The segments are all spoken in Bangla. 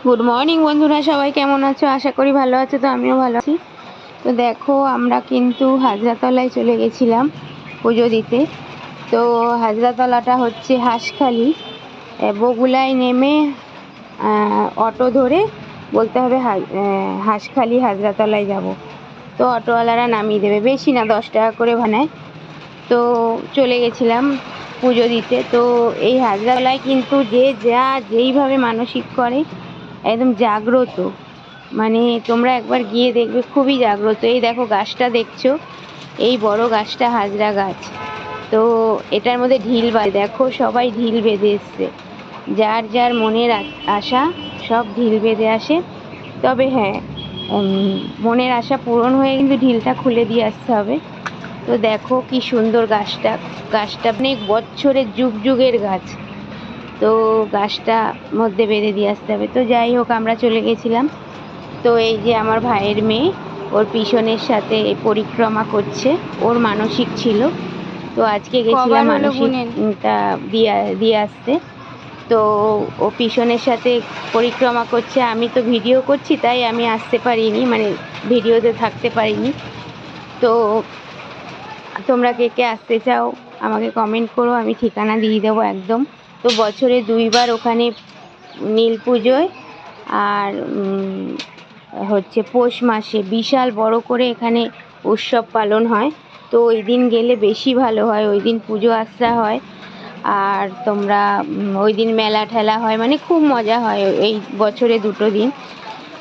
গুড মর্নিং বন্ধুরা, সবাই কেমন আছো? আশা করি ভালো আছো। তো আমিও ভালো আছি। তো দেখো, আমরা কিন্তু হাজরাতলায় চলে গেছিলাম পুজো দিতে। তো হাজরাতলাটা হচ্ছে হাঁসখালি। বগুলায় নেমে অটো ধরে বলতে হবে হাঁসখালি হাজরাতলায় যাব। তো অটোওয়ালারা নামিয়ে দেবে, বেশি না, 10 টাকা করে ভাড়ায়। তো চলে গেছিলাম পুজো দিতে। তো এই হাজরাতলায় কিন্তু যেইভাবে মানসিক করে একদম জাগ্রত, মানে তোমরা একবার গিয়ে দেখবে, খুবই জাগ্রত। এই দেখো গাছটা দেখছো, এই বড় গাছটা হাজরা গাছ। তো এটার মধ্যে ঢিল বাঁধে, দেখো সবাই ঢিল বেঁধে এসছে, যার যার মনের আশা সব ঢিল বেঁধে আসে। তবে হ্যাঁ, মনের আশা পূরণ হয়ে কিন্তু ঢিলটা খুলে দিয়ে আসতে হবে। তো দেখো কি সুন্দর গাছটা অনেক বছরের যুগ যুগের গাছ। তো গাছটা মধ্যে বেঁধে দিয়ে আসতে হবে। তো যাই হোক, আমরা চলে গেছিলাম। তো এই যে আমার ভাইয়ের মেয়ে, ওর পিছনের সাথে পরিক্রমা করছে, ওর মানসিক ছিল। তো আজকে গেছিলাম মানসিকটা দিয়ে আসতে। তো ও পিছনের সাথে পরিক্রমা করছে, আমি তো ভিডিও করছি তাই আমি আসতে পারিনি, মানে ভিডিওতে থাকতে পারিনি। তো তোমরা কে কে আসতে চাও আমাকে কমেন্ট করো, আমি ঠিকানা দিয়ে দেবো একদম। তো বছরে 2বার ওখানে নীল পুজোয় আর হচ্ছে পৌষ মাসে বিশাল বড় করে এখানে উৎসব পালন হয়। তো ওই দিন গেলে বেশি ভালো হয়, ওই দিন পুজো আচ্চা হয়। আর তোমরা ওই দিন মেলা ঠেলা হয়, মানে খুব মজা হয় এই বছরে 2 দিন।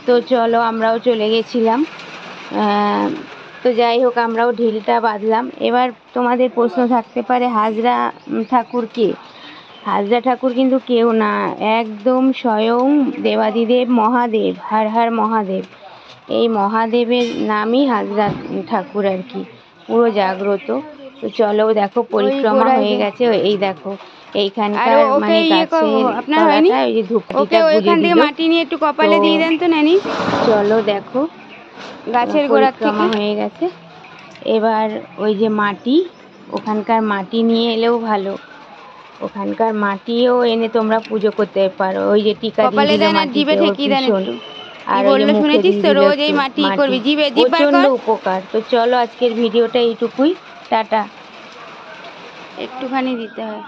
তো চলো, আমরাও চলে গেছিলাম। তো যাই হোক, আমরাও ঢিলটা বাঁধলাম। এবার তোমাদের প্রশ্ন থাকতে পারে, হাজরা ঠাকুর কে? হাজরা ঠাকুর কিন্তু কেউ না, একদম স্বয়ং দেবাদিদেব মহাদেব, হর হর মহাদেব। এই মহাদেবের নামই হাজরা ঠাকুর আর কি, পুরো জাগ্রত। তো চলো, দেখো পরিক্রমা হয়ে গেছে। এই দেখো এইখানকার মানে গাছের তলাটা, ওই যে ধূপকাঠিটা গুঁজে দিল। মাটি নিয়ে একটু কপালে দিয়ে দেন তো নানি। চলো দেখো, গাছের গোড়া পরিক্রমা হয়ে গেছে। এবার ওই যে মাটি, ওখানকার মাটি নিয়ে এলেও ভালো, ওখানকার মাটিও এনে তোমরা পুজো করতে পারো। ওই যে টিকা দিয়ে দিল মাটিতে, ওর ভীষণ। আর ওই যে মুখে দিয়ে দিল মাটি, প্রচণ্ড উপকার। তো চলো, আজকের ভিডিওটা এইটুকুই, টাটা। একটুখানি দিতে হয়।